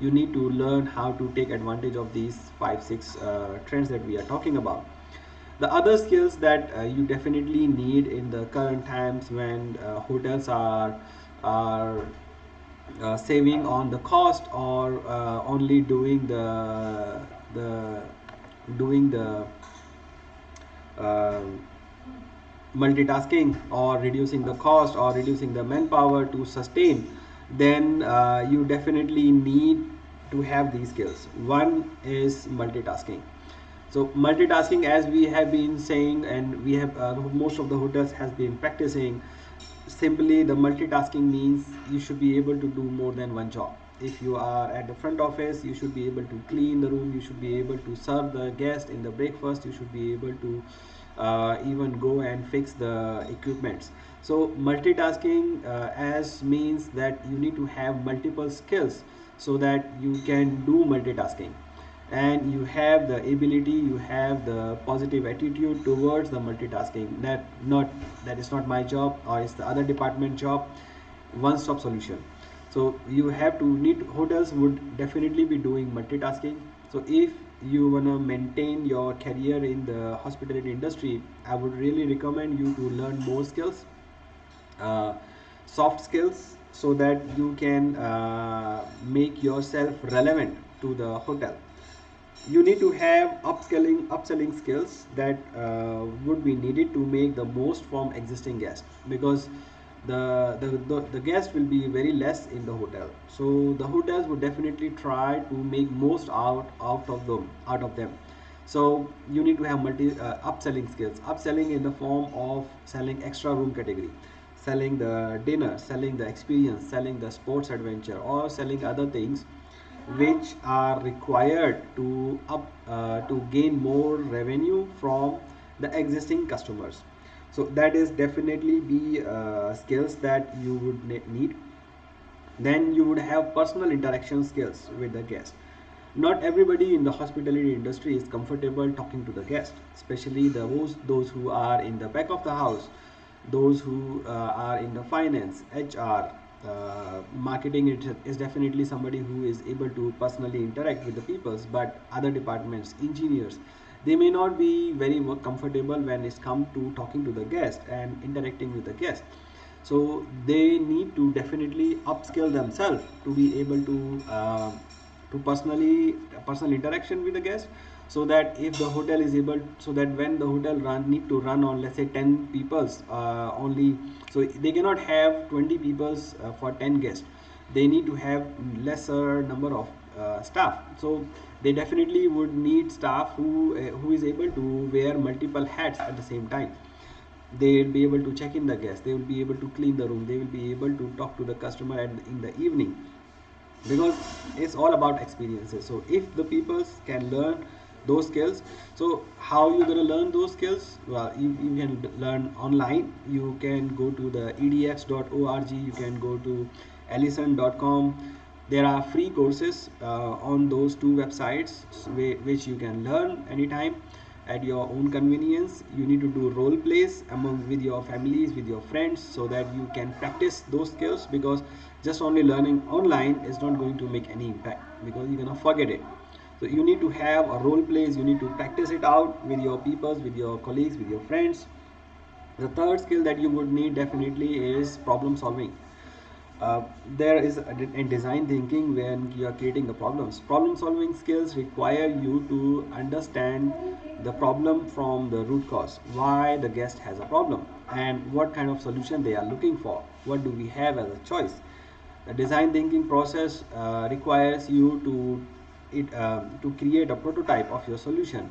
you need to learn how to take advantage of these 5 6 trends that we are talking about. The other skills that you definitely need in the current times when hotels are saving on the cost, or only the doing the um multitasking, or reducing the cost, or reducing the manpower to sustain, then you definitely need to have these skills. One is multitasking. So multitasking, as we have been saying, and we have most of the hotels has been practicing, simply the multitasking means you should be able to do more than one job. If you are at the front office, you should be able to clean the room, you should be able to serve the guest in the breakfast, you should be able to even go and fix the equipments. So multitasking as means that you need to have multiple skills so that you can do multitasking, and you have the ability, you have the positive attitude towards the multitasking, that not that is not my job, or it's the other department job. One stop solution. So you have to need, hotels would definitely be doing multitasking. So if you want to maintain your career in the hospitality industry, I would really recommend you to learn more skills, uh, soft skills, so that you can make yourself relevant to the hotel. You need to have upselling skills that would be needed to make the most from existing guests, because the guest will be very less in the hotel, so the hotels would definitely try to make most out of them. So you need to have multi upselling skills, upselling in the form of selling extra room category, selling the dinner, selling the experience, selling the sports adventure, or selling other things which are required to gain more revenue from the existing customers. So that is definitely the skills that you would need. Then you would have personal interaction skills with the guest. Not everybody in the hospitality industry is comfortable talking to the guest, especially those who are in the back of the house, those who are in the finance, HR, marketing. It is definitely somebody who is able to personally interact with the peoples, but other departments, engineers, they may not be very comfortable when it's come to talking to the guest and interacting with the guest. So they need to definitely upskill themselves to be able to personal interaction with the guest, so that if the hotel is able, so that when the hotel need to run on, let's say, 10 peoples only, so they cannot have 20 peoples for 10 guests. They need to have lesser number of staff. So they definitely would need staff who is able to wear multiple hats at the same time. They will be able to check in the guest, they will be able to clean the room, they will be able to talk to the customer in the evening, because it's all about experiences. So if the people can learn those skills, so how you going to learn those skills? Well, you can learn online. You can go to the edx.org, you can go to ellison.com. There are free courses on those two websites, which you can learn anytime at your own convenience. You need to do role plays among with your families, with your friends, so that you can practice those skills, because just only learning online is not going to make any impact, because you're gonna forget it. So you need to have a role plays, you need to practice it out with your peoples, with your colleagues, with your friends. The third skill that you would need definitely is problem solving. There is a design thinking when you are creating the problems. Problem solving skills require you to understand the problem from the root cause, why the guest has a problem, and what kind of solution they are looking for. What do we have as a choice? The design thinking process requires you to create a prototype of your solution,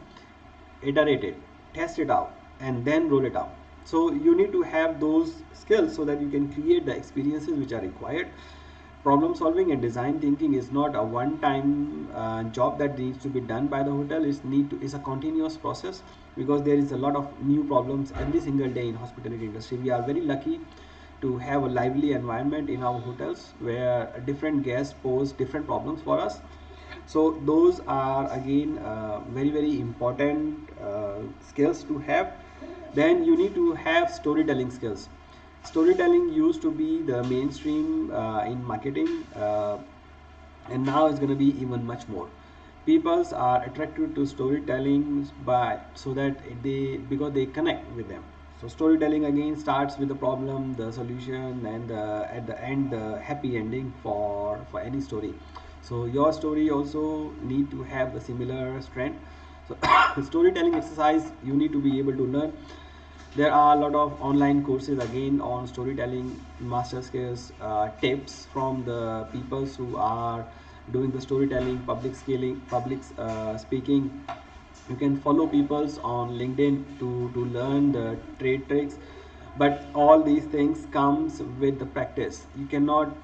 iterate it, test it out, and then roll it out. So you need to have those skills so that you can create the experiences which are required. Problem solving and design thinking is not a one time job that needs to be done by the hotel. It's a continuous process, because there is a lot of new problems every single day in hospitality industry. We are very lucky to have a lively environment in our hotels where different guests pose different problems for us. So those are again very important skills to have. Then you need to have storytelling skills. Storytelling used to be the mainstream in marketing. and now it's going to be even much more. Peoples are attracted to storytelling by so that they because they connect with them. So storytelling again starts with the problem, the solution, and at the end the happy ending for any story. So your story also need to have the similar strength. So storytelling exercise you need to be able to learn. There are a lot of online courses again on storytelling master skills, tips from the people who are doing the storytelling, public scaling, public speaking. You can follow peoples on LinkedIn to learn the trade tricks, but all these things comes with the practice. You cannot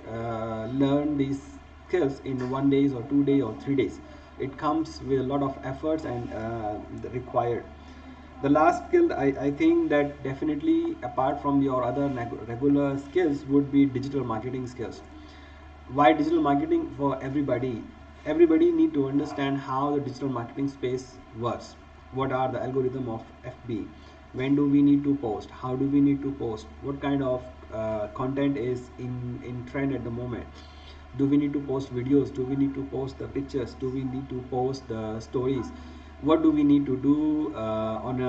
learn these skills in 1 day or 2 days or 3 days. It comes with a lot of efforts and required. The last skill I think that definitely apart from your other regular skills would be digital marketing skills. Why digital marketing? For everybody need to understand how the digital marketing space works. What are the algorithm of FB? When do we need to post? How do we need to post? What kind of content is in trend at the moment? Do we need to post videos? Do we need to post the pictures? Do we need to post the stories? What do we need to do on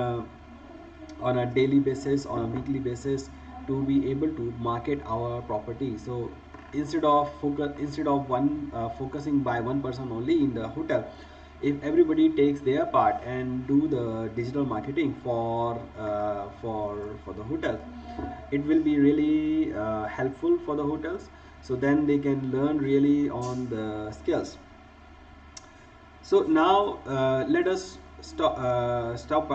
a daily basis, on a weekly basis, to be able to market our property? So instead of one focusing by one person only in the hotel, if everybody takes their part and do the digital marketing for the hotel, it will be really helpful for the hotels. So then they can learn really on the skills. So now let us stop